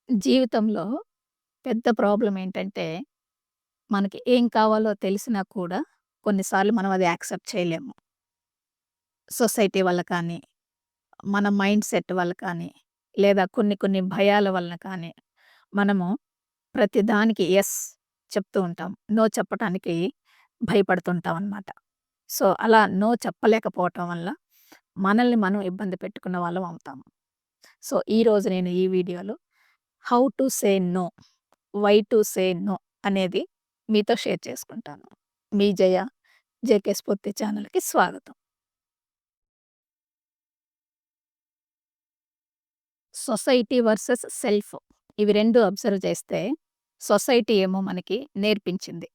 జీవితంలో పెద్ద ప్రాబ్లమ్ ఏంటంటే, మనకి ఏం కావాలో తెలిసినా కూడా కొన్నిసార్లు మనం అది యాక్సెప్ట్ చేయలేము. సొసైటీ వల్ల కానీ, మన మైండ్ సెట్ వల్ల కానీ, లేదా కొన్ని కొన్ని భయాల వలన కానీ, మనము ప్రతి దానికి యెస్ చెప్తూ ఉంటాం. నో చెప్పటానికి భయపడుతుంటామనమాట. సో, అలా నో చెప్పలేకపోవటం వల్ల మనల్ని మనం ఇబ్బంది పెట్టుకున్న వాళ్ళం అవుతాము. సో, ఈరోజు నేను ఈ వీడియోలో how to say no, why to say no అనేది మీతో షేర్ చేసుకుంటాను. మీ జయ, జేకే స్ఫూర్తి ఛానల్‌కి స్వాగతం. సొసైటీ వర్సెస్ సెల్ఫ్ ఇవి 2 అబ్జర్వ్ చేస్తే, సొసైటీ ఏమో మనకి నేర్పించింది.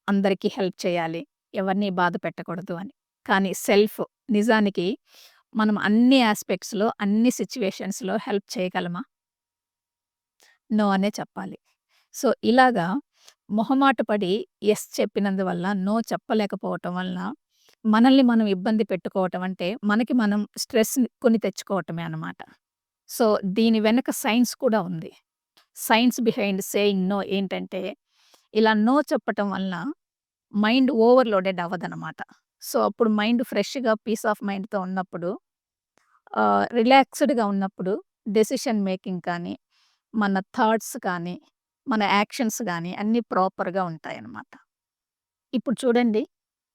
అందరికీ హెల్ప్ చేయాలి, ఎవరిని బాధ పెట్టకూడదు అని. కానీ సెల్ఫ్ నిజానికి మనం అన్ని యాస్పెక్ట్స్‌లో, అన్ని సిట్యుయేషన్స్‌లో హెల్ప్ చేయగలమా? నో అనే చెప్పాలి. సో, ఇలాగా మొహమాట పడి యెస్ చెప్పినందువల్ల, నో చెప్పలేకపోవటం వలన, మనల్ని మనం ఇబ్బంది పెట్టుకోవటం అంటే, మనకి మనం స్ట్రెస్‌ని కొని తెచ్చుకోవటమే అన్నమాట. సో, దీని వెనక సైన్స్ కూడా ఉంది. సైన్స్ బిహైండ్ సేయింగ్ నో ఏంటంటే, ఇలా నో చెప్పటం వలన మైండ్ ఓవర్‌లోడెడ్ అవ్వదనమాట. సో, అప్పుడు మైండ్ ఫ్రెష్‌గా పీస్ ఆఫ్ మైండ్‌తో ఉన్నప్పుడు, రిలాక్స్‌డ్‌గా ఉన్నప్పుడు డెసిషన్ మేకింగ్ కానీ, మన థాట్స్ కానీ, మన యాక్షన్స్ గానీ అన్నీ ప్రాపర్‌గా ఉంటాయనమాట. ఇప్పుడు చూడండి,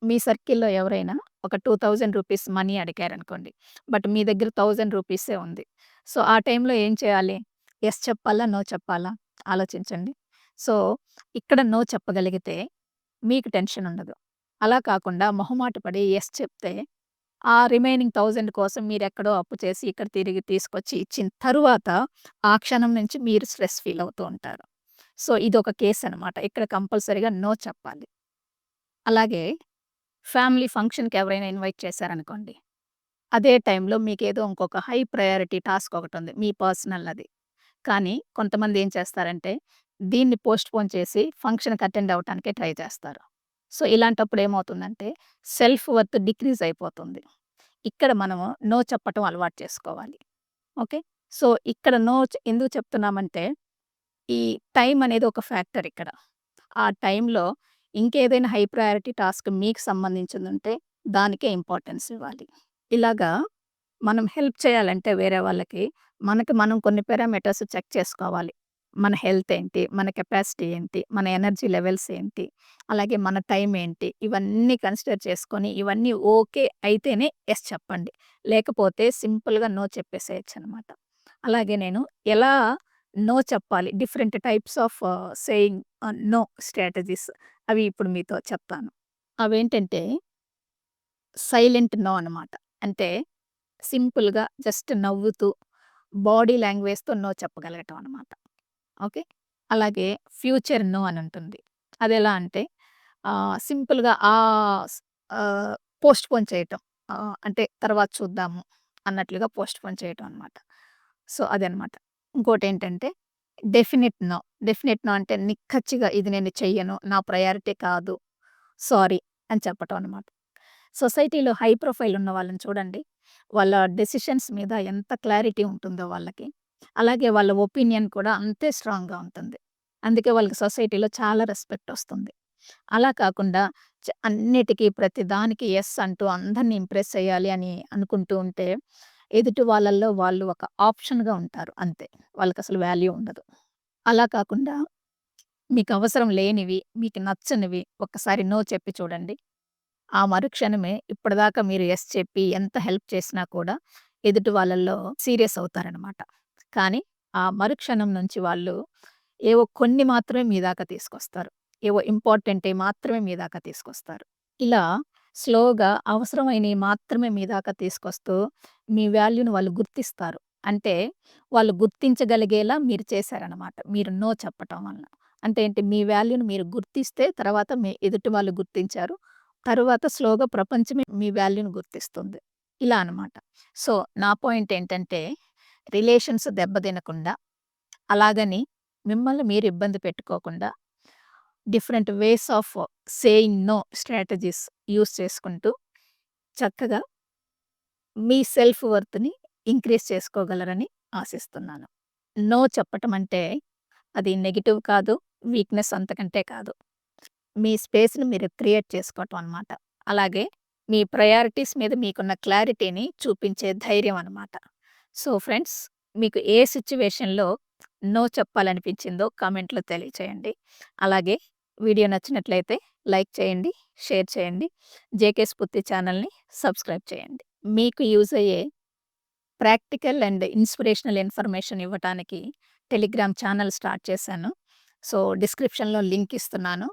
మీ సర్కిల్‌లో ఎవరైనా ఒక రూ. 2000 మనీ అడిగారనుకోండి. బట్ మీ దగ్గర రూ. 1000 ఉంది. సో, ఆ టైంలో ఏం చేయాలి? యెస్ చెప్పాలా? నో చెప్పాలా? ఆలోచించండి. సో, ఇక్కడ నో చెప్పగలిగితే మీకు టెన్షన్ ఉండదు. అలా కాకుండా మొహమాట పడి యెస్ చెప్తే, ఆ రిమైనింగ్ 1000 కోసం మీరెక్కడో అప్పు చేసి ఇక్కడ తిరిగి తీసుకొచ్చి ఇచ్చిన తరువాత, ఆ క్షణం నుంచి మీరు స్ట్రెస్ ఫీల్ అవుతూ ఉంటారు. సో, ఇదొక కేస్ అనమాట. ఇక్కడ కంపల్సరీగా నో చెప్పాలి. అలాగే ఫ్యామిలీ ఫంక్షన్‌కి ఎవరైనా ఇన్వైట్ చేశారనుకోండి. అదే టైంలో మీకేదో ఇంకొక హై ప్రయారిటీ టాస్క్ ఒకటుంది. మీ పర్సనల్ అది. కానీ కొంతమంది ఏం చేస్తారంటే, దీన్ని పోస్ట్‌పోన్ చేసి ఫంక్షన్‌కి అటెండ్ అవ్వటానికే ట్రై చేస్తారు. సో, ఇలాంటప్పుడు ఏమవుతుందంటే, సెల్ఫ్ వర్త్ డిక్రీజ్ అయిపోతుంది. ఇక్కడ మనము నో చెప్పటం అలవాటు చేసుకోవాలి. ఓకే. సో, ఇక్కడ నో ఎందుకు చెప్తున్నామంటే, ఈ టైం అనేది ఒక ఫ్యాక్టర్ ఇక్కడ. ఆ టైంలో ఇంకేదైనా హై ప్రయారిటీ టాస్క్ మీకు సంబంధించిందుంటే దానికే ఇంపార్టెన్స్ ఇవ్వాలి. ఇలాగా మనం హెల్ప్ చేయాలంటే వేరే వాళ్ళకి, మనకి మనం కొన్ని పారామీటర్స్ చెక్ చేసుకోవాలి. మన హెల్త్ ఏంటి? మన కెపాసిటీ ఏంటి? మన ఎనర్జీ లెవెల్స్ ఏంటి? అలాగే మన టైం ఏంటి? ఇవన్నీ కన్సిడర్ చేసుకొని, ఇవన్నీ ఓకే అయితేనే యెస్ చెప్పండి. లేకపోతే సింపుల్‌గా నో చెప్పేసేయొచ్చనమాట. అలాగే నేను ఎలా నో చెప్పాలి, different types of saying no strategies అవి ఇప్పుడు మీతో చెప్తాను. అవేంటంటే సైలెంట్ నో అనమాట. అంటే సింపుల్‌గా జస్ట్ నవ్వుతూ బాడీ లాంగ్వేజ్‌తో నో చెప్పగలగటం అనమాట. ఓకే. అలాగే ఫ్యూచర్ నో అనుంటుంది. అదెలా అంటే సింపుల్‌గా స్ ఆహ్, పోస్ట్‌పోన్ చేయటం. అంటే తర్వాత చూద్దాము అన్నట్లుగా పోస్ట్‌పోన్ చేయటం అనమాట. సో, అదనమాట. ఇంకోటేంటంటే డెఫినిట్ నో. డెఫినిట్ నో అంటే నిక్కచ్చిగా ఇది నేను చెయ్యను. నా ప్రయారిటీ కాదు. సారీ అని చెప్పటం అనమాట. సొసైటీలో హై ప్రొఫైల్ ఉన్న వాళ్ళని చూడండి. వాళ్ళ డెసిషన్స్ మీద ఎంత క్లారిటీ ఉంటుందో వాళ్ళకి. అలాగే వాళ్ళ ఒపీనియన్ కూడా అంతే స్ట్రాంగ్‌గా ఉంటుంది. అందుకే వాళ్ళకి సొసైటీలో చాలా రెస్పెక్ట్ ఒస్తుంది. అలా కాకుండా అన్నిటికి ప్రతి దానికి యెస్ అంటూ అందరిని ఇంప్రెస్ చేయాలి అని అనుకుంటూ ఉంటే, ఎదుటి వాళ్ళల్లో వాళ్ళు ఒక ఆప్షన్‌గా ఉంటారు అంతే. వాళ్ళకసలు వాల్యూ ఉండదు. అలా కాకుండా మీకవసరం లేనివి, మీకు నచ్చనివి ఒక్కసారి నో చెప్పి చూడండి. ఆ మరుక్షణమే ఇప్పటిదాకా మీరు యెస్ చెప్పి ఎంత హెల్ప్ చేసినా కూడా ఎదుటి వాళ్ళల్లో సీరియస్ అవుతారనమాట. కానీ ఆ మరుక్షణం నుంచి వాళ్ళు ఏవో కొన్ని మాత్రమే మీ దాకా తీసుకొస్తారు. ఏవో ఇంపార్టెంటియి మాత్రమే మీ దాకా తీసుకొస్తారు. ఇలా స్లోగా అవసరమైనయి మాత్రమే మీ దాకా తీసుకొస్తూ మీ వాల్యూని వాళ్ళు గుర్తిస్తారు. అంటే వాళ్ళు గుర్తించగలిగేలా మీరు చేశారనమాట. మీరు నో చెప్పటం వలన. అంటే ఏంటి, మీ వాల్యూని మీరు గుర్తిస్తే తర్వాత మీ ఎదుటి వాళ్ళు గుర్తించారు. తరువాత స్లోగా ప్రపంచమే మీ వాల్యూని గుర్తిస్తుంది. ఇలా అనమాట. సో, నా పాయింట్ ఏంటంటే, రిలేషన్స్ దెబ్బతినకుండా, అలాగని మిమ్మల్ని మీరు ఇబ్బంది పెట్టుకోకుండా, different ways of saying no strategies use చేసుకుంటూ, చక్కగా మీ సెల్ఫ్ వర్త్‌ని ఇంక్రీజ్ చేసుకోగలరని ఆశిస్తున్నాను. నో చెప్పటం అంటే అది నెగెటివ్ కాదు, వీక్‌నెస్ అంతకంటే కాదు. మీ స్పేస్‌ని మీరు క్రియేట్ చేసుకోవటం అనమాట. అలాగే మీ ప్రయారిటీస్ మీద మీకున్న క్లారిటీని చూపించే ధైర్యం అనమాట. సో, ఫ్రెండ్స్, మీకు ఏ సిట్యుయేషన్‌లో నో చెప్పాలనిపించిందో కామెంట్‌లో తెలియచేయండి. అలాగే వీడియో నచ్చినట్లయితే లైక్ చేయండి, షేర్ చేయండి. జేకే స్ఫూర్తి ఛానల్‌ని సబ్స్క్రైబ్ చేయండి. మీకు యూజ్ అయ్యే ప్రాక్టికల్ అండ్ ఇన్స్పిరేషనల్ ఇన్ఫర్మేషన్ ఇవ్వటానికి టెలిగ్రామ్ ఛానల్ స్టార్ట్ చేశాను. సో, డిస్క్రిప్షన్‌లో లింక్ ఇస్తున్నాను.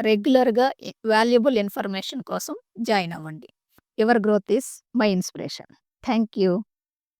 రెగ్యులర్‌గా వాల్యుబుల్ ఇన్ఫర్మేషన్ కోసం జాయిన్ అవ్వండి. Your growth is my inspiration. Thank you.